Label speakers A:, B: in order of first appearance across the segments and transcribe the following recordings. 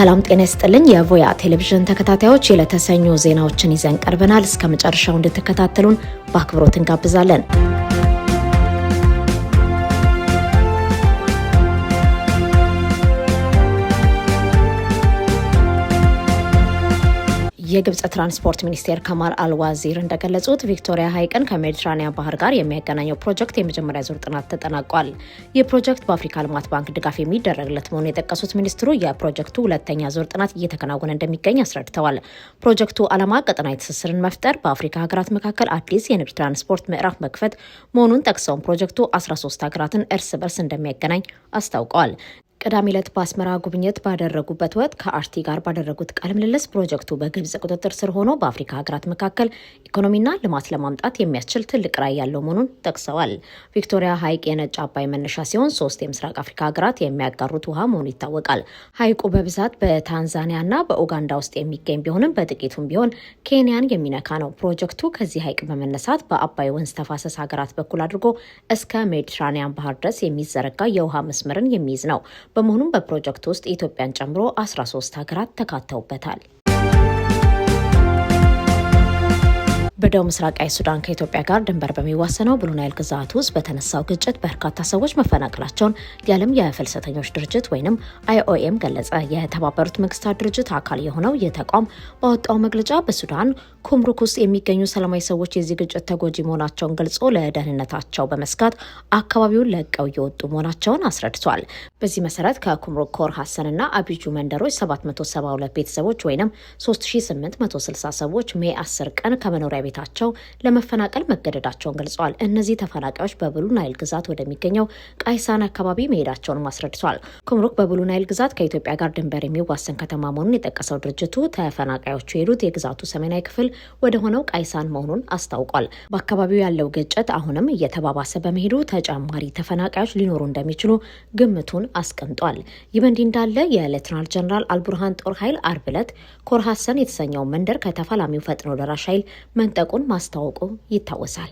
A: ሰላም ጤና ይስጥልኝ የቮያ ቴሌቪዥን ተከታታዮች የለተሰኙ ዜናዎችን ይዘን ቀርበናል። እስከ መጨረሻው እንድትከታተሉን በአክብሮት እንጋብዛለን። የግብጽ ትራንስፖርት ሚኒስቴር ከማል አልዋዚር እንደገለጹት ቪክቶሪያ ሐይቅን ከሜዲትራኒያን ባህር ጋር የሚያገናኘው ፕሮጀክት የመጀመሪያ ዙር ጥናት ተጠናቋል። ይህ ፕሮጀክት በአፍሪካ ልማት ባንክ ድጋፍ የሚደረግለት መሆኑን የጠቀሱት ሚኒስትሩ የፕሮጀክቱ ሁለተኛ ዙር ጥናት እየተከናወነ እንደሚገኝ አስረድተዋል። ፕሮጀክቱ ዓላማ ቀጠናዊ ትስስርን መፍጠር፣ በአፍሪካ ሀገራት መካከል አዲስ የንግድ ትራንስፖርት ምዕራፍ መክፈት መሆኑን ጠቅሰው ፕሮጀክቱ 13 ሀገራትን እርስ በርስ እንደሚያገናኝ አስታውቀዋል። ቅዳሜ ዕለት በአስመራ ጉብኝት ባደረጉበት ወቅት ከአርቲ ጋር ባደረጉት ቃለ ምልልስ ፕሮጀክቱ በግብጽ ቁጥጥር ስር ሆኖ በአፍሪካ ሀገራት መካከል ኢኮኖሚና ልማት ለማምጣት የሚያስችል ትልቅ ራዕይ ያለው መሆኑን ጠቅሰዋል። ቪክቶሪያ ሐይቅ የነጭ አባይ መነሻ ሲሆን 3 የምስራቅ አፍሪካ ሀገራት የሚያጋሩት ውሃ መሆኑ ይታወቃል። ሐይቁ በብዛት በታንዛኒያና በኡጋንዳ ውስጥ የሚገኝ ቢሆንም በጥቂቱም ቢሆን ኬንያን የሚነካ ነው። ፕሮጀክቱ ከዚህ ሐይቅ በመነሳት በአባይ ወንዝ ተፋሰስ ሀገራት በኩል አድርጎ እስከ ሜዲትራኒያን ባህር ድረስ የሚዘረጋ የውሃ መስመርን የሚይዝ ነው። በመሆኑም በፕሮጀክቱ ውስጥ ኢትዮጵያን ጨምሮ 13 ሀገራት ተካተውበታል። በደቡብ ምስራቃዊ ሱዳን ከኢትዮጵያ ጋር ድንበር በሚዋሰነው ብሉ ናይል ግዛት ውስጥ በተነሳው ግጭት በርካታ ሰዎች መፈናቀላቸውን የዓለም የፍልሰተኞች ድርጅት ወይም IOM ገለጸ። የተባበሩት መንግስታት ድርጅት አካል የሆነው ይህ ተቋም ባወጣው መግለጫ በሱዳን ኩምሩክ ውስጥ የሚገኙ ሰላማዊ ሰዎች የዚህ ግጭት ተጎጂ መሆናቸውን ገልጾ ለደህንነታቸው በመስጋት አካባቢውን ለቀው እየወጡ መሆናቸውን አስረድቷል። በዚህ መሰረት ከኩምሩክ ኮር ሀሰንና አቢጁ መንደሮች 772 ቤተሰቦች ወይም 3860 ሰዎች ሜይ 10 ቀን ከመኖሪያ ቤታቸው ለመፈናቀል መገደዳቸውን ገልጸዋል። እነዚህ ተፈናቃዮች በብሉ ናይል ግዛት ወደሚገኘው ቃይሳን አካባቢ መሄዳቸውን አስረድቷል። ኩምሩክ በብሉ ናይል ግዛት ከኢትዮጵያ ጋር ድንበር የሚዋሰን ከተማ መሆኑን የጠቀሰው ድርጅቱ ተፈናቃዮቹ የሄዱት የግዛቱ ሰሜናዊ ክፍል ወደ ሆነው ቃይሳን መሆኑን አስታውቋል። በአካባቢው ያለው ግጭት አሁንም እየተባባሰ በመሄዱ ተጨማሪ ተፈናቃዮች ሊኖሩ እንደሚችሉ ግምቱን አስቀምጧል። ይህ በእንዲህ እንዳለ የሌተናል ጀነራል አልቡርሃን ጦር ኃይል አርብ ዕለት ኮር ሀሰን የተሰኘው መንደር ከተፋላሚው ፈጥኖ ደራሽ ኃይል መንጠቁን ማስታወቁ ይታወሳል።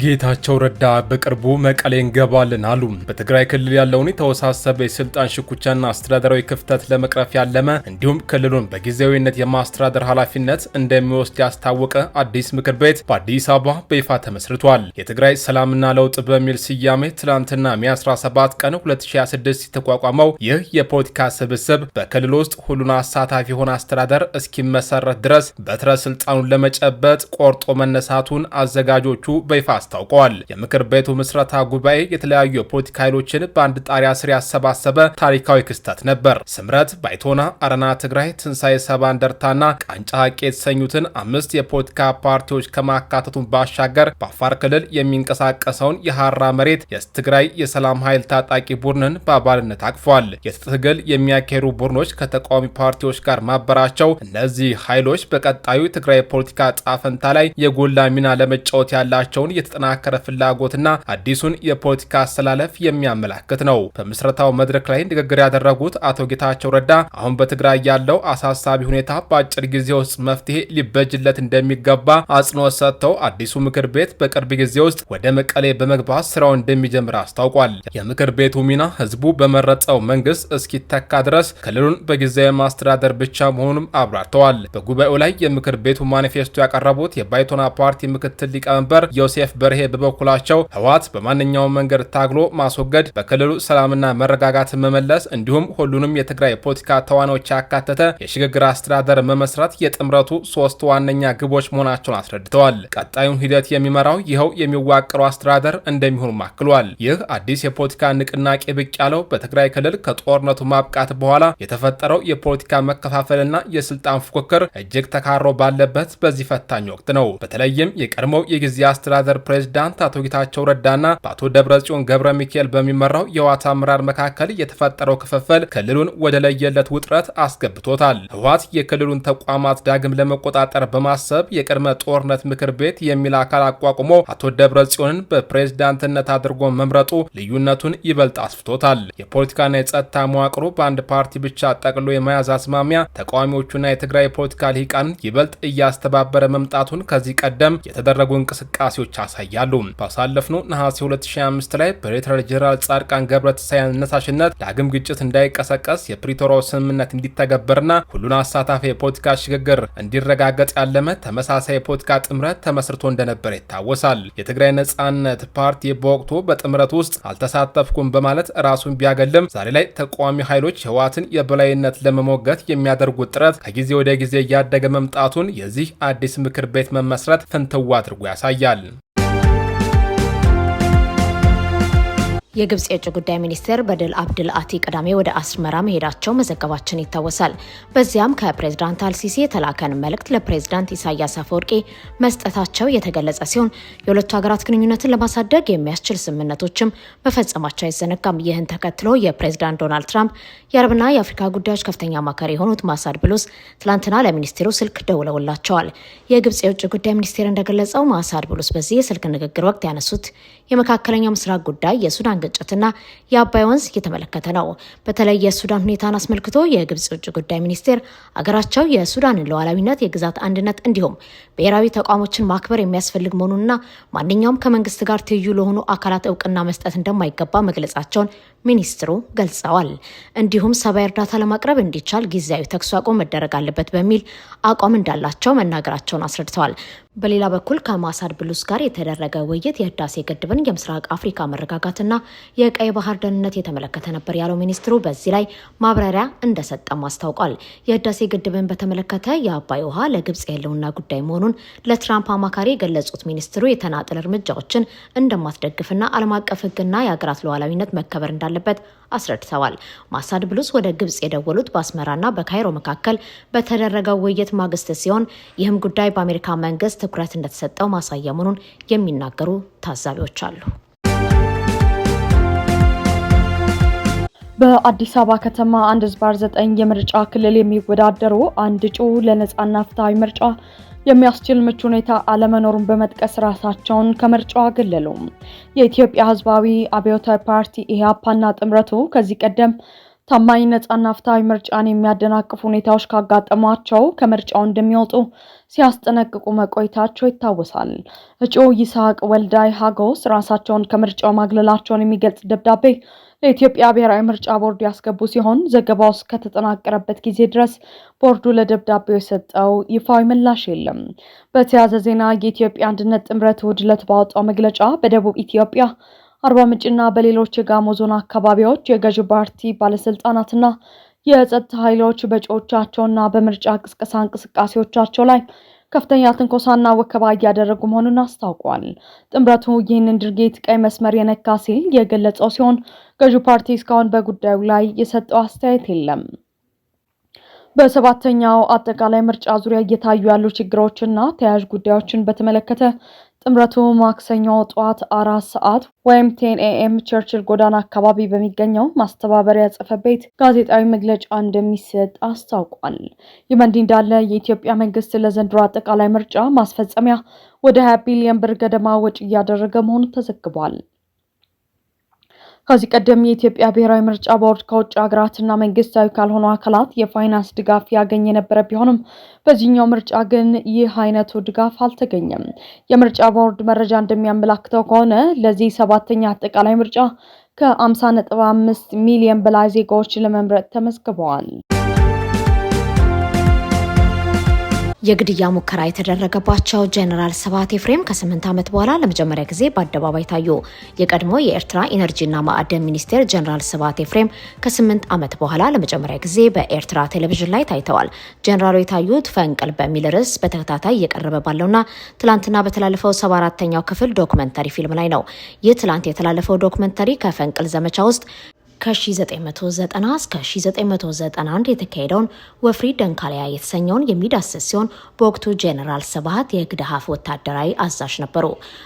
B: ጌታቸው ረዳ በቅርቡ መቀሌ እንገባለን አሉ። በትግራይ ክልል ያለውን የተወሳሰበ የስልጣን ሽኩቻና አስተዳደራዊ ክፍተት ለመቅረፍ ያለመ እንዲሁም ክልሉን በጊዜያዊነት የማስተዳደር ኃላፊነት እንደሚወስድ ያስታወቀ አዲስ ምክር ቤት በአዲስ አበባ በይፋ ተመስርቷል። የትግራይ ሰላምና ለውጥ በሚል ስያሜ ትናንትና ሜይ 17 ቀን 2026 የተቋቋመው ይህ የፖለቲካ ስብስብ በክልል ውስጥ ሁሉን አሳታፊ የሆነ አስተዳደር እስኪመሰረት ድረስ በትረ ስልጣኑን ለመጨበጥ ቆርጦ መነሳቱን አዘጋጆቹ በይፋ አስታውቀዋል። የምክር ቤቱ ምስረታ ጉባኤ የተለያዩ የፖለቲካ ኃይሎችን በአንድ ጣሪያ ስር ያሰባሰበ ታሪካዊ ክስተት ነበር። ስምረት፣ ባይቶና፣ አረና ትግራይ፣ ትንሳኤ ሰባ እንደርታና ቃንጫ ሀቄ የተሰኙትን 5 የፖለቲካ ፓርቲዎች ከማካተቱን ባሻገር በአፋር ክልል የሚንቀሳቀሰውን የሐራ መሬት የትግራይ የሰላም ኃይል ታጣቂ ቡድንን በአባልነት አቅፏል። የትግል የሚያካሄዱ ቡድኖች ከተቃዋሚ ፓርቲዎች ጋር ማበራቸው እነዚህ ኃይሎች በቀጣዩ የትግራይ ፖለቲካ ጣፈንታ ላይ የጎላ ሚና ለመጫወት ያላቸውን የተጠናከረ ፍላጎትና አዲሱን የፖለቲካ አስተላለፍ የሚያመላክት ነው። በምስረታው መድረክ ላይ ንግግር ያደረጉት አቶ ጌታቸው ረዳ አሁን በትግራይ ያለው አሳሳቢ ሁኔታ በአጭር ጊዜ ውስጥ መፍትሄ ሊበጅለት እንደሚገባ አጽንኦት ሰጥተው አዲሱ ምክር ቤት በቅርብ ጊዜ ውስጥ ወደ መቀሌ በመግባት ስራውን እንደሚጀምር አስታውቋል። የምክር ቤቱ ሚና ህዝቡ በመረጠው መንግስት እስኪተካ ድረስ ክልሉን በጊዜያዊ ማስተዳደር ብቻ መሆኑንም አብራርተዋል። በጉባኤው ላይ የምክር ቤቱ ማኒፌስቶ ያቀረቡት የባይቶና ፓርቲ ምክትል ሊቀመንበር ዮሴፍ በርሄ በበኩላቸው ህወሓት በማንኛውም መንገድ ታግሎ ማስወገድ፣ በክልሉ ሰላምና መረጋጋት መመለስ እንዲሁም ሁሉንም የትግራይ ፖለቲካ ተዋናዮች ያካተተ የሽግግር አስተዳደር መመስረት የጥምረቱ 3 ዋነኛ ግቦች መሆናቸውን አስረድተዋል። ቀጣዩን ሂደት የሚመራው ይኸው የሚዋቀረው አስተዳደር እንደሚሆን አክሏል። ይህ አዲስ የፖለቲካ ንቅናቄ ብቅ ያለው በትግራይ ክልል ከጦርነቱ ማብቃት በኋላ የተፈጠረው የፖለቲካ መከፋፈልና የስልጣን ፉክክር እጅግ ተካሮ ባለበት በዚህ ፈታኝ ወቅት ነው። በተለይም የቀድሞው የጊዜ አስተዳደር ፕሬዝዳንት አቶ ጌታቸው ረዳና በአቶ ደብረጽዮን ገብረ ሚካኤል በሚመራው የህወሓት አመራር መካከል የተፈጠረው ክፍፍል ክልሉን ወደ ለየለት ውጥረት አስገብቶታል። ህወሓት የክልሉን ተቋማት ዳግም ለመቆጣጠር በማሰብ የቅድመ ጦርነት ምክር ቤት የሚል አካል አቋቁሞ አቶ ደብረጽዮንን በፕሬዝዳንትነት አድርጎ መምረጡ ልዩነቱን ይበልጥ አስፍቶታል። የፖለቲካና የጸጥታ መዋቅሩ በአንድ ፓርቲ ብቻ ጠቅሎ የመያዝ አዝማሚያ ተቃዋሚዎቹና የትግራይ ፖለቲካ ልሂቃን ይበልጥ እያስተባበረ መምጣቱን ከዚህ ቀደም የተደረጉ እንቅስቃሴዎች አሳይተዋል። ይታያሉ። ባሳለፍነው ነሐሴ 2025 ላይ በሌተናል ጄኔራል ጻድቃን ገብረትንሳኤ አነሳሽነት ዳግም ግጭት እንዳይቀሰቀስ የፕሪቶሪያው ስምምነት እንዲተገበርና ሁሉን አሳታፊ የፖለቲካ ሽግግር እንዲረጋገጥ ያለመ ተመሳሳይ የፖለቲካ ጥምረት ተመስርቶ እንደነበር ይታወሳል። የትግራይ ነጻነት ፓርቲ በወቅቱ በጥምረት ውስጥ አልተሳተፍኩም በማለት ራሱን ቢያገልም ዛሬ ላይ ተቃዋሚ ኃይሎች ህወሓትን የበላይነት ለመሞገት የሚያደርጉት ጥረት ከጊዜ ወደ ጊዜ እያደገ መምጣቱን የዚህ አዲስ ምክር ቤት መመስረት ፍንትው አድርጎ ያሳያል።
A: የግብጽ የውጭ ጉዳይ ሚኒስቴር በድል አብድል አቲ ቅዳሜ ወደ አስመራ መሄዳቸው መዘገባችን ይታወሳል። በዚያም ከፕሬዝዳንት አልሲሲ የተላከን መልእክት ለፕሬዝዳንት ኢሳያስ አፈወርቂ መስጠታቸው የተገለጸ ሲሆን የሁለቱ ሀገራት ግንኙነትን ለማሳደግ የሚያስችል ስምምነቶችም መፈጸማቸው አይዘነጋም። ይህን ተከትሎ የፕሬዝዳንት ዶናልድ ትራምፕ የአረብና የአፍሪካ ጉዳዮች ከፍተኛ አማካሪ የሆኑት ማሳድ ብሉስ ትላንትና ለሚኒስቴሩ ስልክ ደውለውላቸዋል። የግብጽ የውጭ ጉዳይ ሚኒስቴር እንደገለጸው ማሳድ ብሉስ በዚህ የስልክ ንግግር ወቅት ያነሱት የመካከለኛው ምስራቅ ጉዳይ የሱዳን ግጭትና የአባይ ወንዝ እየተመለከተ ነው። በተለይ የሱዳን ሁኔታን አስመልክቶ የግብጽ ውጭ ጉዳይ ሚኒስቴር አገራቸው የሱዳንን ሉዓላዊነት፣ የግዛት አንድነት እንዲሁም ብሔራዊ ተቋሞችን ማክበር የሚያስፈልግ መሆኑንና ማንኛውም ከመንግስት ጋር ትይዩ ለሆኑ አካላት እውቅና መስጠት እንደማይገባ መግለጻቸውን ሚኒስትሩ ገልጸዋል። እንዲሁም ሰብአዊ እርዳታ ለማቅረብ እንዲቻል ጊዜያዊ ተኩስ አቁም መደረግ አለበት በሚል አቋም እንዳላቸው መናገራቸውን አስረድተዋል። በሌላ በኩል ከማሳድ ብሉስ ጋር የተደረገ ውይይት የህዳሴ ግድብን፣ የምስራቅ አፍሪካ መረጋጋትና የቀይ ባህር ደህንነት የተመለከተ ነበር ያለው ሚኒስትሩ በዚህ ላይ ማብራሪያ እንደሰጠም አስታውቋል። የህዳሴ ግድብን በተመለከተ የአባይ ውሃ ለግብጽ የህልውና ጉዳይ መሆኑን ለትራምፕ አማካሪ የገለጹት ሚኒስትሩ የተናጠል እርምጃዎችን እንደማትደግፍና ዓለም አቀፍ ህግና የሀገራት ሉዓላዊነት መከበር እንዳለበት አስረድተዋል። ማሳድ ብሉስ ወደ ግብጽ የደወሉት በአስመራና በካይሮ መካከል በተደረገው ውይይት ማግስት ሲሆን ይህም ጉዳይ በአሜሪካ መንግስት ትኩረት እንደተሰጠው ማሳያ መሆኑን የሚናገሩ ታዛቢዎች አሉ።
C: በአዲስ አበባ ከተማ 1/9 የምርጫ ክልል የሚወዳደሩ አንድ እጩ ለነጻና ፍትሃዊ ምርጫ የሚያስችል ምቹ ሁኔታ አለመኖሩን በመጥቀስ ራሳቸውን ከምርጫው አገለሉ። የኢትዮጵያ ህዝባዊ አብዮታዊ ፓርቲ ኢህአፓና ጥምረቱ ከዚህ ቀደም ታማኝ ነጻና ፍትሃዊ ምርጫን የሚያደናቅፉ ሁኔታዎች ካጋጠሟቸው ከምርጫው እንደሚወጡ ሲያስጠነቅቁ መቆየታቸው ይታወሳል። እጩ ይስሐቅ ወልዳይ ሀጎስ ራሳቸውን ከምርጫው ማግለላቸውን የሚገልጽ ደብዳቤ ለኢትዮጵያ ብሔራዊ ምርጫ ቦርድ ያስገቡ ሲሆን ዘገባው እስከተጠናቀረበት ጊዜ ድረስ ቦርዱ ለደብዳቤው የሰጠው ይፋዊ ምላሽ የለም። በተያያዘ ዜና የኢትዮጵያ አንድነት ጥምረት እሁድ ዕለት ባወጣው መግለጫ በደቡብ ኢትዮጵያ አርባ ምንጭና በሌሎች የጋሞ ዞን አካባቢዎች የገዢ ፓርቲ ባለስልጣናትና የጸጥታ ኃይሎች በእጩዎቻቸውና በምርጫ ቅስቀሳ እንቅስቃሴዎቻቸው ላይ ከፍተኛ ትንኮሳና ወከባ እያደረጉ መሆኑን አስታውቋል። ጥምረቱ ይህንን ድርጊት ቀይ መስመር የነካ ሲል የገለጸው ሲሆን ገዢው ፓርቲ እስካሁን በጉዳዩ ላይ የሰጠው አስተያየት የለም። በሰባተኛው አጠቃላይ ምርጫ ዙሪያ እየታዩ ያሉ ችግሮችና ተያያዥ ጉዳዮችን በተመለከተ ጥምረቱ ማክሰኞ ጠዋት 4 ሰዓት ወይም 10 AM ቸርችል ጎዳና አካባቢ በሚገኘው ማስተባበሪያ ጽሕፈት ቤት ጋዜጣዊ መግለጫ እንደሚሰጥ አስታውቋል። ይህ በእንዲህ እንዳለ የኢትዮጵያ መንግስት ለዘንድሮ አጠቃላይ ምርጫ ማስፈጸሚያ ወደ 20 ቢሊዮን ብር ገደማ ወጪ እያደረገ መሆኑ ተዘግቧል። ከዚህ ቀደም የኢትዮጵያ ብሔራዊ ምርጫ ቦርድ ከውጭ ሀገራትና መንግስታዊ ካልሆኑ አካላት የፋይናንስ ድጋፍ ያገኘ የነበረ ቢሆንም በዚህኛው ምርጫ ግን ይህ አይነቱ ድጋፍ አልተገኘም። የምርጫ ቦርድ መረጃ እንደሚያመላክተው ከሆነ ለዚህ ሰባተኛ አጠቃላይ ምርጫ ከ50.5 ሚሊዮን በላይ ዜጋዎች ለመምረጥ ተመዝግበዋል።
A: የግድያ ሙከራ የተደረገባቸው ጄኔራል ስብሃት ኤፍሬም ከ8 ዓመት በኋላ ለመጀመሪያ ጊዜ በአደባባይ ታዩ። የቀድሞ የኤርትራ ኢነርጂና ማዕድን ሚኒስቴር ጄኔራል ስብሃት ኤፍሬም ከ8 ዓመት በኋላ ለመጀመሪያ ጊዜ በኤርትራ ቴሌቪዥን ላይ ታይተዋል። ጄኔራሉ የታዩት ፈንቅል በሚል ርዕስ በተከታታይ እየቀረበ ባለውና ትላንትና በተላለፈው 74ኛው ክፍል ዶክመንተሪ ፊልም ላይ ነው። ይህ ትላንት የተላለፈው ዶክመንተሪ ከፈንቅል ዘመቻ ውስጥ ከ1990 እስከ 1991 የተካሄደውን ወፍሪ ደንካሊያ የተሰኘውን የሚዳስስ ሲሆን በወቅቱ ጄኔራል ስብሃት የግድሃፍ ወታደራዊ አዛዥ ነበሩ።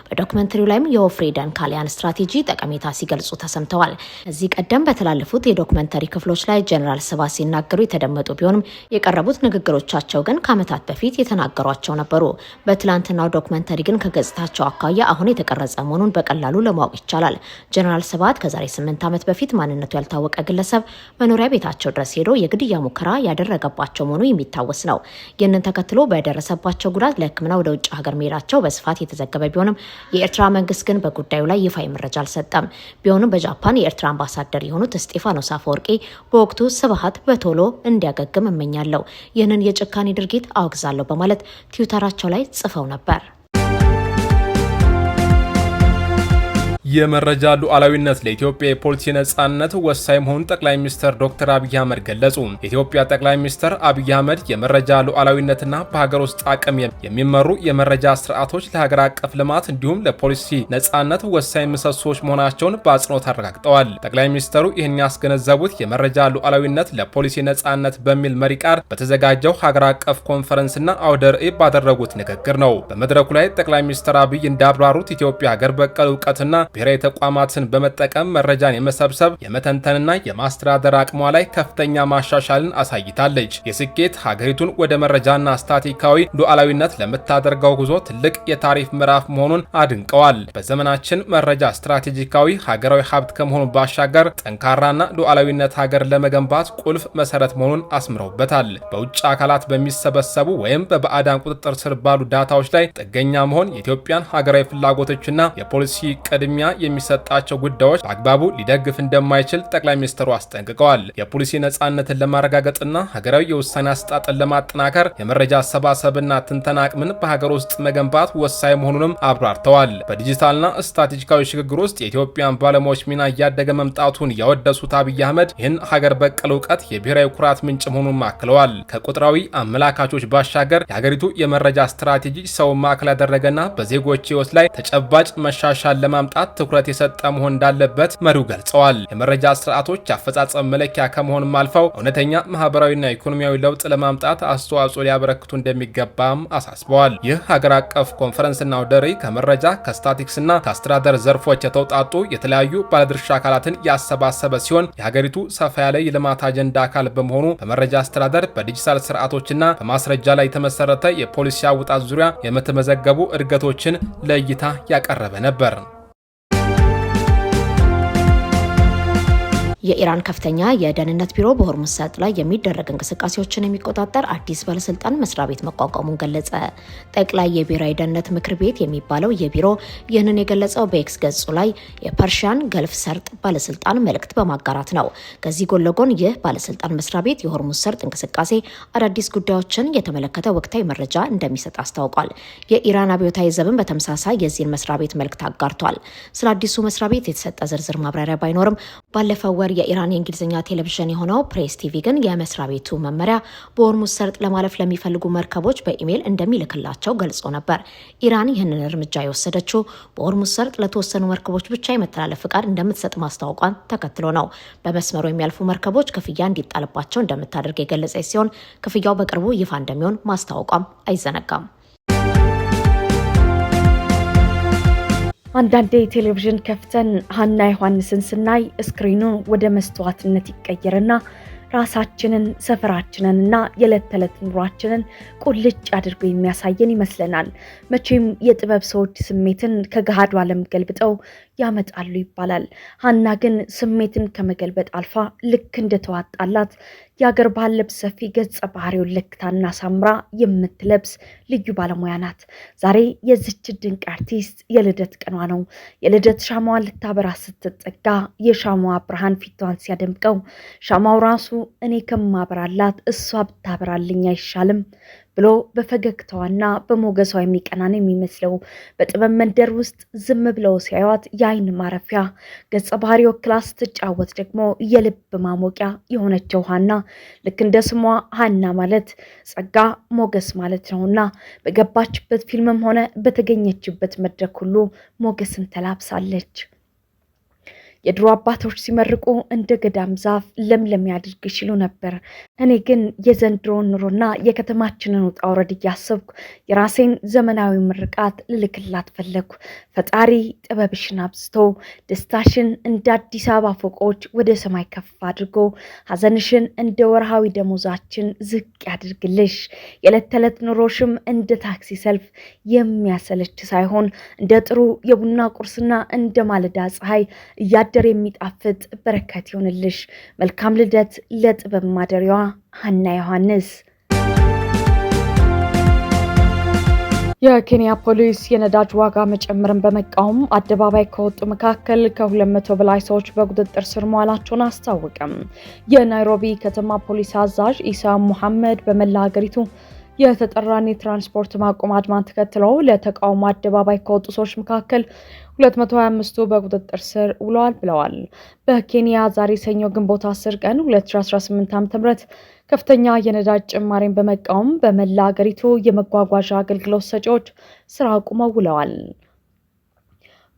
A: በዶክመንተሪው ላይም የወፍሪ ደንካሊያን ስትራቴጂ ጠቀሜታ ሲገልጹ ተሰምተዋል። እዚህ ቀደም በተላለፉት የዶክመንተሪ ክፍሎች ላይ ጄኔራል ስብሃት ሲናገሩ የተደመጡ ቢሆንም የቀረቡት ንግግሮቻቸው ግን ከዓመታት በፊት የተናገሯቸው ነበሩ። በትላንትናው ዶክመንተሪ ግን ከገጽታቸው አኳያ አሁን የተቀረጸ መሆኑን በቀላሉ ለማወቅ ይቻላል። ጄኔራል ስብሃት ከዛሬ 8 ዓመት በፊት ማንነቱ ያልታወቀ ግለሰብ መኖሪያ ቤታቸው ድረስ ሄዶ የግድያ ሙከራ ያደረገባቸው መሆኑ የሚታወስ ነው። ይህንን ተከትሎ በደረሰባቸው ጉዳት ለሕክምና ወደ ውጭ ሀገር መሄዳቸው በስፋት የተዘገበ ቢሆንም የኤርትራ መንግስት ግን በጉዳዩ ላይ ይፋ መረጃ አልሰጠም። ቢሆንም በጃፓን የኤርትራ አምባሳደር የሆኑት እስጢፋኖስ አፈወርቂ በወቅቱ ስብሃት በቶሎ እንዲያገግም እመኛለሁ፣ ይህንን የጭካኔ ድርጊት አወግዛለሁ በማለት ትዊተራቸው ላይ ጽፈው ነበር።
B: የመረጃ ሉዓላዊነት ለኢትዮጵያ የፖሊሲ ነጻነት ወሳኝ መሆኑን ጠቅላይ ሚኒስትር ዶክተር አብይ አህመድ ገለጹ። የኢትዮጵያ ጠቅላይ ሚኒስትር አብይ አህመድ የመረጃ ሉዓላዊነትና በሀገር ውስጥ አቅም የሚመሩ የመረጃ ስርዓቶች ለሀገር አቀፍ ልማት እንዲሁም ለፖሊሲ ነጻነት ወሳኝ ምሰሶች መሆናቸውን በአጽንኦት አረጋግጠዋል። ጠቅላይ ሚኒስትሩ ይህን ያስገነዘቡት የመረጃ ሉዓላዊነት ለፖሊሲ ነጻነት በሚል መሪ ቃል በተዘጋጀው ሀገር አቀፍ ኮንፈረንስና አውደ ርዕይ ባደረጉት ንግግር ነው። በመድረኩ ላይ ጠቅላይ ሚኒስትር አብይ እንዳብራሩት ኢትዮጵያ ሀገር በቀል እውቀትና ብሔራዊ ተቋማትን በመጠቀም መረጃን የመሰብሰብ የመተንተንና የማስተዳደር አቅሟ ላይ ከፍተኛ ማሻሻልን አሳይታለች። የስኬት ሀገሪቱን ወደ መረጃና ስታቲካዊ ሉዓላዊነት ለምታደርገው ጉዞ ትልቅ የታሪፍ ምዕራፍ መሆኑን አድንቀዋል። በዘመናችን መረጃ ስትራቴጂካዊ ሀገራዊ ሀብት ከመሆኑ ባሻገር ጠንካራና ሉዓላዊነት ሀገር ለመገንባት ቁልፍ መሰረት መሆኑን አስምረውበታል። በውጭ አካላት በሚሰበሰቡ ወይም በባዕዳን ቁጥጥር ስር ባሉ ዳታዎች ላይ ጥገኛ መሆን የኢትዮጵያን ሀገራዊ ፍላጎቶችና የፖሊሲ ቅድሚያ የሚሰጣቸው ጉዳዮች በአግባቡ ሊደግፍ እንደማይችል ጠቅላይ ሚኒስትሩ አስጠንቅቀዋል። የፖሊሲ ነጻነትን ለማረጋገጥና ሀገራዊ የውሳኔ አሰጣጥን ለማጠናከር የመረጃ አሰባሰብና ትንተና አቅምን በሀገር ውስጥ መገንባት ወሳኝ መሆኑንም አብራርተዋል። በዲጂታልና ስታቲስቲካዊ ሽግግር ውስጥ የኢትዮጵያን ባለሙያዎች ሚና እያደገ መምጣቱን ያወደሱት አብይ አህመድ ይህን ሀገር በቀል እውቀት የብሔራዊ ኩራት ምንጭ መሆኑን አክለዋል። ከቁጥራዊ አመላካቾች ባሻገር የሀገሪቱ የመረጃ ስትራቴጂ ሰው ማዕከል ያደረገና በዜጎች ሕይወት ላይ ተጨባጭ መሻሻል ለማምጣት ትኩረት የሰጠ መሆን እንዳለበት መሪው ገልጸዋል። የመረጃ ስርዓቶች አፈጻጸም መለኪያ ከመሆንም አልፈው እውነተኛ ማህበራዊና ኢኮኖሚያዊ ለውጥ ለማምጣት አስተዋጽኦ ሊያበረክቱ እንደሚገባም አሳስበዋል። ይህ ሀገር አቀፍ ኮንፈረንስና አውደ ርዕይ ከመረጃ ከስታቲክስና ከአስተዳደር ዘርፎች የተውጣጡ የተለያዩ ባለድርሻ አካላትን ያሰባሰበ ሲሆን የሀገሪቱ ሰፋ ያለ የልማት አጀንዳ አካል በመሆኑ በመረጃ አስተዳደር በዲጂታል ስርዓቶችና በማስረጃ ላይ የተመሰረተ የፖሊሲ አውጣት ዙሪያ የምትመዘገቡ እድገቶችን ለእይታ ያቀረበ ነበር።
A: የኢራን ከፍተኛ የደህንነት ቢሮ በሆርሙዝ ሰርጥ ላይ የሚደረግ እንቅስቃሴዎችን የሚቆጣጠር አዲስ ባለስልጣን መስሪያ ቤት መቋቋሙን ገለጸ። ጠቅላይ የብሔራዊ ደህንነት ምክር ቤት የሚባለው የቢሮ ይህንን የገለጸው በኤክስ ገጹ ላይ የፐርሺያን ገልፍ ሰርጥ ባለስልጣን መልእክት በማጋራት ነው። ከዚህ ጎን ለጎን ይህ ባለስልጣን መስሪያ ቤት የሆርሙዝ ሰርጥ እንቅስቃሴ አዳዲስ ጉዳዮችን የተመለከተ ወቅታዊ መረጃ እንደሚሰጥ አስታውቋል። የኢራን አብዮታዊ ዘብን በተመሳሳይ የዚህን መስሪያ ቤት መልእክት አጋርቷል። ስለ አዲሱ መስሪያ ቤት የተሰጠ ዝርዝር ማብራሪያ ባይኖርም ባለፈው ወር የኢራን የእንግሊዝኛ ቴሌቪዥን የሆነው ፕሬስ ቲቪ ግን የመስሪያ ቤቱ መመሪያ በሆርሙዝ ሰርጥ ለማለፍ ለሚፈልጉ መርከቦች በኢሜይል እንደሚልክላቸው ገልጾ ነበር። ኢራን ይህንን እርምጃ የወሰደችው በሆርሙዝ ሰርጥ ለተወሰኑ መርከቦች ብቻ የመተላለፍ ፍቃድ እንደምትሰጥ ማስታወቋን ተከትሎ ነው። በመስመሩ የሚያልፉ መርከቦች ክፍያ እንዲጣልባቸው እንደምታደርግ የገለጸች ሲሆን ክፍያው በቅርቡ ይፋ እንደሚሆን ማስታወቋም አይዘነጋም።
C: አንዳንዴ ቴሌቪዥን ከፍተን ሀና ዮሐንስን ስናይ ስክሪኑ ወደ መስተዋትነት ይቀየርና ራሳችንን ሰፈራችንንና የዕለት ተዕለት ኑሯችንን ቁልጭ አድርጎ የሚያሳየን ይመስለናል። መቼም የጥበብ ሰዎች ስሜትን ከገሃዱ ዓለም ገልብጠው ያመጣሉ ይባላል። ሀና ግን ስሜትን ከመገልበጥ አልፋ ልክ እንደተዋጣላት የአገር ባህል ልብስ ሰፊ ገጸ ባህሪውን ለክታና ሳምራ የምትለብስ ልዩ ባለሙያ ናት። ዛሬ የዚች ድንቅ አርቲስት የልደት ቀኗ ነው። የልደት ሻማዋን ልታበራ ስትጠጋ የሻማዋ ብርሃን ፊቷን ሲያደምቀው ሻማው ራሱ እኔ ከማበራላት እሷ ብታበራልኝ አይሻልም ብሎ በፈገግታዋና በሞገሷ የሚቀናን የሚመስለው በጥበብ መንደር ውስጥ ዝም ብለው ሲያዩት የአይን ማረፊያ ገጸ ባህሪ ወክላ ስትጫወት ደግሞ የልብ ማሞቂያ የሆነችው ሀና ልክ እንደ ስሟ ሀና ማለት ጸጋ ሞገስ ማለት ነውና በገባችበት ፊልምም ሆነ በተገኘችበት መድረክ ሁሉ ሞገስን ተላብሳለች። የድሮ አባቶች ሲመርቁ እንደ ገዳም ዛፍ ለምለም ያድርግ ሲሉ ነበር። እኔ ግን የዘንድሮን ኑሮና የከተማችንን ውጣ ውረድ እያሰብኩ የራሴን ዘመናዊ ምርቃት ልልክላት ፈለግኩ። ፈጣሪ ጥበብሽን አብዝቶ ደስታሽን እንደ አዲስ አበባ ፎቆች ወደ ሰማይ ከፍ አድርጎ ሐዘንሽን እንደ ወርሃዊ ደሞዛችን ዝቅ ያድርግልሽ። የዕለት ተዕለት ኑሮሽም እንደ ታክሲ ሰልፍ የሚያሰለች ሳይሆን እንደ ጥሩ የቡና ቁርስና እንደ ማለዳ ፀሐይ እያደር የሚጣፍጥ በረከት ይሆንልሽ። መልካም ልደት ለጥበብ ማደሪያዋ ሀና ዮሐንስ። የኬንያ ፖሊስ የነዳጅ ዋጋ መጨመርን በመቃወም አደባባይ ከወጡ መካከል ከ200 በላይ ሰዎች በቁጥጥር ስር መዋላቸውን አስታወቀም። የናይሮቢ ከተማ ፖሊስ አዛዥ ኢሳ ሙሐመድ በመላ ሀገሪቱ የተጠራን የትራንስፖርት ማቆም አድማን ተከትለው ለተቃውሞ አደባባይ ከወጡ ሰዎች መካከል 225ቱ በቁጥጥር ስር ውለዋል ብለዋል። በኬንያ ዛሬ ሰኞ ግንቦት 10 ቀን 2018 ዓ.ም ከፍተኛ የነዳጅ ጭማሪን በመቃወም በመላ ሀገሪቱ የመጓጓዣ አገልግሎት ሰጪዎች ስራ አቁመው ውለዋል።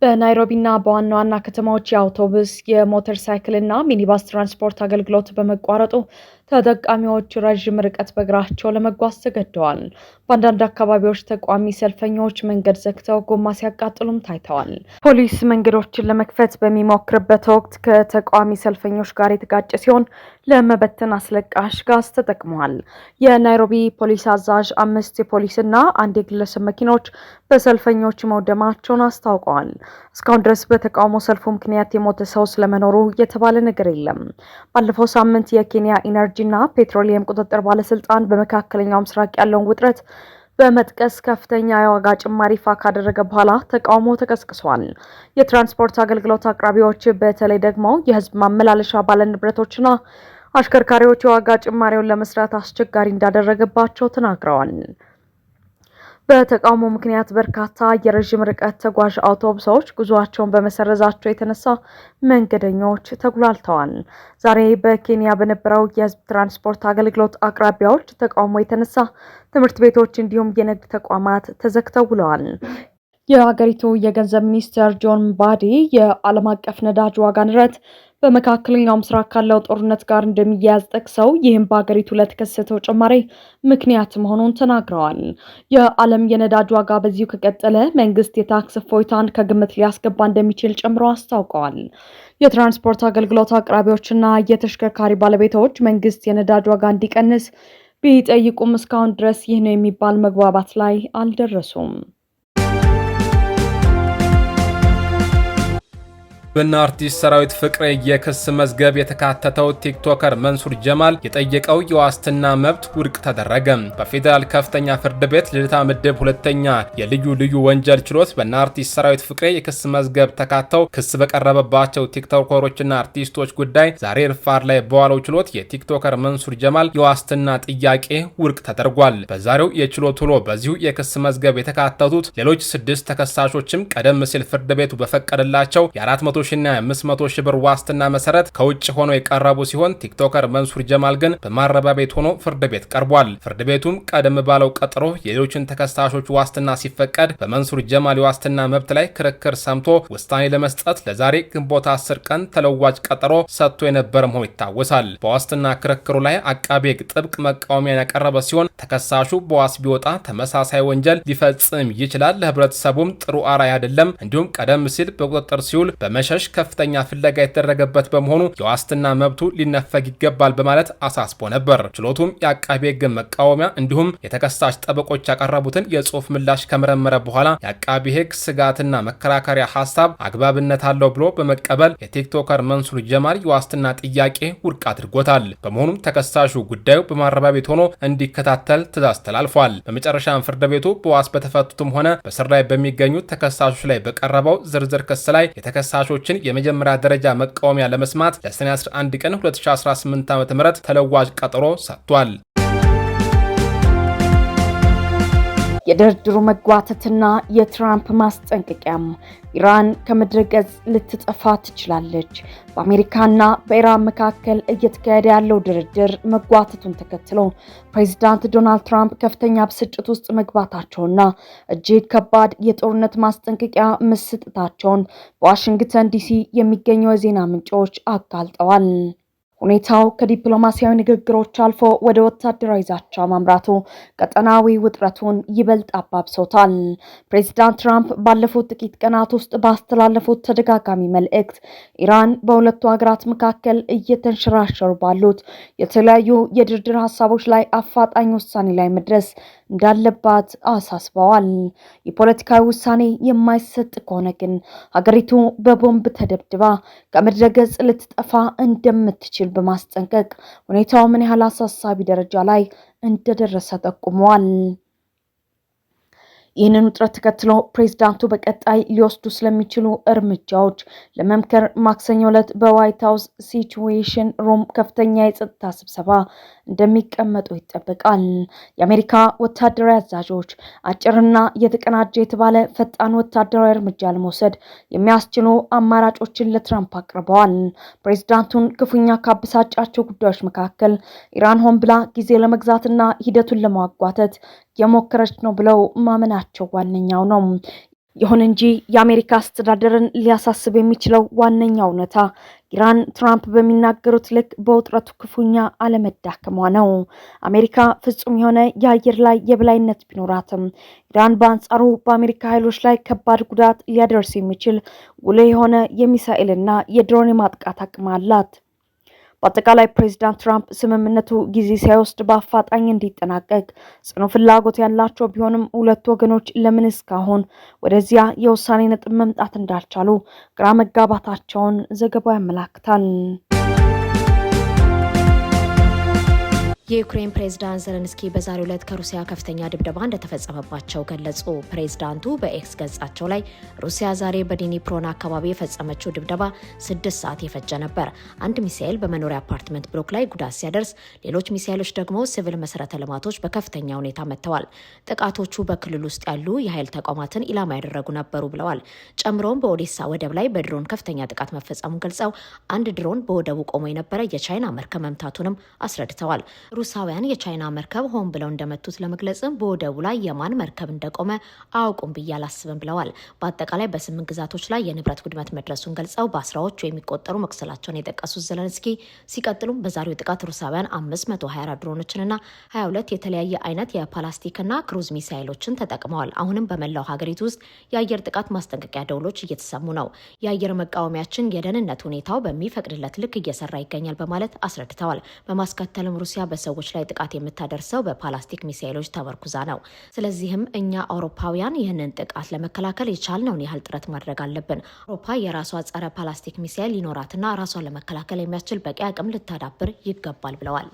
C: በናይሮቢና በዋና ዋና ከተማዎች የአውቶቡስ የሞተር ሳይክልና ሚኒባስ ትራንስፖርት አገልግሎት በመቋረጡ ተጠቃሚዎች ረዥም ርቀት በእግራቸው ለመጓዝ ተገደዋል። በአንዳንድ አካባቢዎች ተቃዋሚ ሰልፈኞች መንገድ ዘግተው ጎማ ሲያቃጥሉም ታይተዋል። ፖሊስ መንገዶችን ለመክፈት በሚሞክርበት ወቅት ከተቃዋሚ ሰልፈኞች ጋር የተጋጨ ሲሆን ለመበተን አስለቃሽ ጋዝ ተጠቅመዋል። የናይሮቢ ፖሊስ አዛዥ 5 የፖሊስና 1 የግለሰብ መኪኖች በሰልፈኞች መውደማቸውን አስታውቀዋል። እስካሁን ድረስ በተቃውሞ ሰልፉ ምክንያት የሞተ ሰው ስለመኖሩ የተባለ ነገር የለም። ባለፈው ሳምንት የኬንያ ኢነርጂና ፔትሮሊየም ቁጥጥር ባለስልጣን በመካከለኛው ምስራቅ ያለውን ውጥረት በመጥቀስ ከፍተኛ የዋጋ ጭማሪ ይፋ ካደረገ በኋላ ተቃውሞ ተቀስቅሷል። የትራንስፖርት አገልግሎት አቅራቢዎች በተለይ ደግሞ የህዝብ ማመላለሻ ባለንብረቶችና አሽከርካሪዎች የዋጋ ጭማሪውን ለመስራት አስቸጋሪ እንዳደረገባቸው ተናግረዋል። በተቃውሞ ምክንያት በርካታ የረዥም ርቀት ተጓዥ አውቶቡሶች ጉዞአቸውን በመሰረዛቸው የተነሳ መንገደኞች ተጉላልተዋል። ዛሬ በኬንያ በነበረው የህዝብ ትራንስፖርት አገልግሎት አቅራቢያዎች ተቃውሞ የተነሳ ትምህርት ቤቶች እንዲሁም የንግድ ተቋማት ተዘግተው ውለዋል። የሀገሪቱ የገንዘብ ሚኒስትር ጆን ምባዲ የዓለም አቀፍ ነዳጅ ዋጋ ንረት በመካከለኛው ምስራቅ ካለው ጦርነት ጋር እንደሚያያዝ ጠቅሰው ይህም በሀገሪቱ ለተከሰተው ጭማሪ ምክንያት መሆኑን ተናግረዋል። የዓለም የነዳጅ ዋጋ በዚሁ ከቀጠለ መንግስት የታክስ እፎይታን ከግምት ሊያስገባ እንደሚችል ጨምሮ አስታውቀዋል። የትራንስፖርት አገልግሎት አቅራቢዎችና የተሽከርካሪ ባለቤቶች መንግስት የነዳጅ ዋጋ እንዲቀንስ ቢጠይቁም እስካሁን ድረስ ይህ ነው የሚባል መግባባት ላይ አልደረሱም።
B: በእነ አርቲስት ሰራዊት ፍቅሬ የክስ መዝገብ የተካተተው ቲክቶከር መንሱር ጀማል የጠየቀው የዋስትና መብት ውድቅ ተደረገ። በፌዴራል ከፍተኛ ፍርድ ቤት ልደታ ምድብ ሁለተኛ የልዩ ወንጀል ችሎት በእነ አርቲስት ሰራዊት ፍቅሬ የክስ መዝገብ ተካተው ክስ በቀረበባቸው ቲክቶከሮችና አርቲስቶች ጉዳይ ዛሬ ረፋድ ላይ በዋለው ችሎት የቲክቶከር መንሱር ጀማል የዋስትና ጥያቄ ውድቅ ተደርጓል። በዛሬው የችሎት ውሎ በዚሁ የክስ መዝገብ የተካተቱት ሌሎች 6 ተከሳሾችም ቀደም ሲል ፍርድ ቤቱ በፈቀደላቸው የ400 ሺና 500 ሺህ ብር ዋስትና መሰረት ከውጭ ሆኖ የቀረቡ ሲሆን ቲክቶከር መንሱር ጀማል ግን በማረቢያ ቤት ሆኖ ፍርድ ቤት ቀርቧል። ፍርድ ቤቱም ቀደም ባለው ቀጠሮ የሌሎችን ተከሳሾች ዋስትና ሲፈቀድ በመንሱር ጀማል የዋስትና መብት ላይ ክርክር ሰምቶ ውሳኔ ለመስጠት ለዛሬ ግንቦት 10 ቀን ተለዋጭ ቀጠሮ ሰጥቶ የነበረ መሆኑ ይታወሳል። በዋስትና ክርክሩ ላይ አቃቤ ሕግ ጥብቅ መቃወሚያን ያቀረበ ሲሆን ተከሳሹ በዋስ ቢወጣ ተመሳሳይ ወንጀል ሊፈጽም ይችላል፣ ለህብረተሰቡም ጥሩ አርአያ አይደለም፣ እንዲሁም ቀደም ሲል በቁጥጥር ሲውል በመሸሽ ከፍተኛ ፍለጋ የተደረገበት በመሆኑ የዋስትና መብቱ ሊነፈግ ይገባል በማለት አሳስቦ ነበር። ችሎቱም የአቃቤ ሕግ መቃወሚያ እንዲሁም የተከሳሽ ጠበቆች ያቀረቡትን የጽሁፍ ምላሽ ከመረመረ በኋላ የአቃቤ ሕግ ስጋትና መከራከሪያ ሀሳብ አግባብነት አለው ብሎ በመቀበል የቲክቶከር መንሱር ጀማል የዋስትና ጥያቄ ውድቅ አድርጎታል። በመሆኑም ተከሳሹ ጉዳዩ በማረቢያ ቤት ሆኖ እንዲከታተል ትዕዛዝ ተላልፏል። በመጨረሻም ፍርድ ቤቱ በዋስ በተፈቱትም ሆነ በስር ላይ በሚገኙት ተከሳሾች ላይ በቀረበው ዝርዝር ክስ ላይ የተከሳሾችን የመጀመሪያ ደረጃ መቃወሚያ ለመስማት ለሰኔ 11 ቀን 2018 ዓ.ም ተለዋጭ ቀጠሮ ሰጥቷል።
C: የድርድሩ መጓተትና የትራምፕ ማስጠንቀቂያም ኢራን ከምድረ ገጽ ልትጠፋ ትችላለች። በአሜሪካና በኢራን መካከል እየተካሄደ ያለው ድርድር መጓተቱን ተከትሎ ፕሬዚዳንት ዶናልድ ትራምፕ ከፍተኛ ብስጭት ውስጥ መግባታቸውና እጅግ ከባድ የጦርነት ማስጠንቀቂያ መስጠታቸውን በዋሽንግተን ዲሲ የሚገኙ የዜና ምንጮች አጋልጠዋል። ሁኔታው ከዲፕሎማሲያዊ ንግግሮች አልፎ ወደ ወታደራዊ ዛቻ ማምራቱ ቀጠናዊ ውጥረቱን ይበልጥ አባብሶታል። ፕሬዚዳንት ትራምፕ ባለፉት ጥቂት ቀናት ውስጥ ባስተላለፉት ተደጋጋሚ መልእክት ኢራን በሁለቱ ሀገራት መካከል እየተንሸራሸሩ ባሉት የተለያዩ የድርድር ሀሳቦች ላይ አፋጣኝ ውሳኔ ላይ መድረስ እንዳለባት አሳስበዋል። የፖለቲካዊ ውሳኔ የማይሰጥ ከሆነ ግን ሀገሪቱ በቦምብ ተደብድባ ከምድረ ገጽ ልትጠፋ እንደምትችል በማስጠንቀቅ ሁኔታው ምን ያህል አሳሳቢ ደረጃ ላይ እንደደረሰ ጠቁመዋል። ይህንን ውጥረት ተከትሎ ፕሬዝዳንቱ በቀጣይ ሊወስዱ ስለሚችሉ እርምጃዎች ለመምከር ማክሰኞ ዕለት በዋይት ሃውስ ሲቹዌሽን ሩም ከፍተኛ የጸጥታ ስብሰባ እንደሚቀመጡ ይጠበቃል። የአሜሪካ ወታደራዊ አዛዦች አጭርና የተቀናጀ የተባለ ፈጣን ወታደራዊ እርምጃ ለመውሰድ የሚያስችሉ አማራጮችን ለትራምፕ አቅርበዋል። ፕሬዝዳንቱን ክፉኛ ካበሳጫቸው ጉዳዮች መካከል ኢራን ሆን ብላ ጊዜ ለመግዛትና ሂደቱን ለማጓተት የሞከረች ነው ብለው ማመናቸው ዋነኛው ነው። ይሁን እንጂ የአሜሪካ አስተዳደርን ሊያሳስብ የሚችለው ዋነኛው እውነታ ኢራን ትራምፕ በሚናገሩት ልክ በውጥረቱ ክፉኛ አለመዳከሟ ነው። አሜሪካ ፍጹም የሆነ የአየር ላይ የበላይነት ቢኖራትም ኢራን በአንጻሩ በአሜሪካ ኃይሎች ላይ ከባድ ጉዳት ሊያደርስ የሚችል ጉልህ የሆነ የሚሳኤልና የድሮን የማጥቃት አቅም አላት። በአጠቃላይ ፕሬዚዳንት ትራምፕ ስምምነቱ ጊዜ ሳይወስድ በአፋጣኝ እንዲጠናቀቅ ጽኑ ፍላጎት ያላቸው ቢሆንም ሁለቱ ወገኖች ለምን እስካሁን ወደዚያ የውሳኔ ነጥብ መምጣት እንዳልቻሉ ግራ መጋባታቸውን ዘገባው ያመላክታል።
A: የዩክሬን ፕሬዝዳንት ዘለንስኪ በዛሬው ዕለት ከሩሲያ ከፍተኛ ድብደባ እንደተፈጸመባቸው ገለጹ። ፕሬዝዳንቱ በኤክስ ገጻቸው ላይ ሩሲያ ዛሬ በዲኒፕሮን አካባቢ የፈጸመችው ድብደባ 6 ሰዓት የፈጀ ነበር። አንድ ሚሳኤል በመኖሪያ አፓርትመንት ብሎክ ላይ ጉዳት ሲያደርስ፣ ሌሎች ሚሳኤሎች ደግሞ ሲቪል መሰረተ ልማቶች በከፍተኛ ሁኔታ መጥተዋል። ጥቃቶቹ በክልል ውስጥ ያሉ የኃይል ተቋማትን ኢላማ ያደረጉ ነበሩ ብለዋል። ጨምሮም በኦዴሳ ወደብ ላይ በድሮን ከፍተኛ ጥቃት መፈጸሙን ገልጸው አንድ ድሮን በወደቡ ቆሞ የነበረ የቻይና መርከብ መምታቱንም አስረድተዋል። ሩሳውያን የቻይና መርከብ ሆን ብለው እንደመቱት ለመግለጽም በወደቡ ላይ የማን መርከብ እንደቆመ አያውቁም ብዬ አላስብም ብለዋል። በአጠቃላይ በ8 ግዛቶች ላይ የንብረት ውድመት መድረሱን ገልጸው በአስራዎቹ የሚቆጠሩ መቁሰላቸውን የጠቀሱት ዘለንስኪ ሲቀጥሉም በዛሬው ጥቃት ሩሳውያን 524 ድሮኖችንና 22 የተለያየ አይነት የፓላስቲክና ክሩዝ ሚሳይሎችን ተጠቅመዋል። አሁንም በመላው ሀገሪቱ ውስጥ የአየር ጥቃት ማስጠንቀቂያ ደውሎች እየተሰሙ ነው። የአየር መቃወሚያችን የደህንነት ሁኔታው በሚፈቅድለት ልክ እየሰራ ይገኛል በማለት አስረድተዋል። በማስከተልም ሩሲያ በሰዎች ላይ ጥቃት የምታደርሰው በፓላስቲክ ሚሳኤሎች ተመርኩዛ ነው። ስለዚህም እኛ አውሮፓውያን ይህንን ጥቃት ለመከላከል የቻልነውን ያህል ጥረት ማድረግ አለብን። አውሮፓ የራሷ ጸረ ፓላስቲክ ሚሳኤል ሊኖራትና ራሷን ለመከላከል የሚያስችል በቂ አቅም ልታዳብር ይገባል ብለዋል።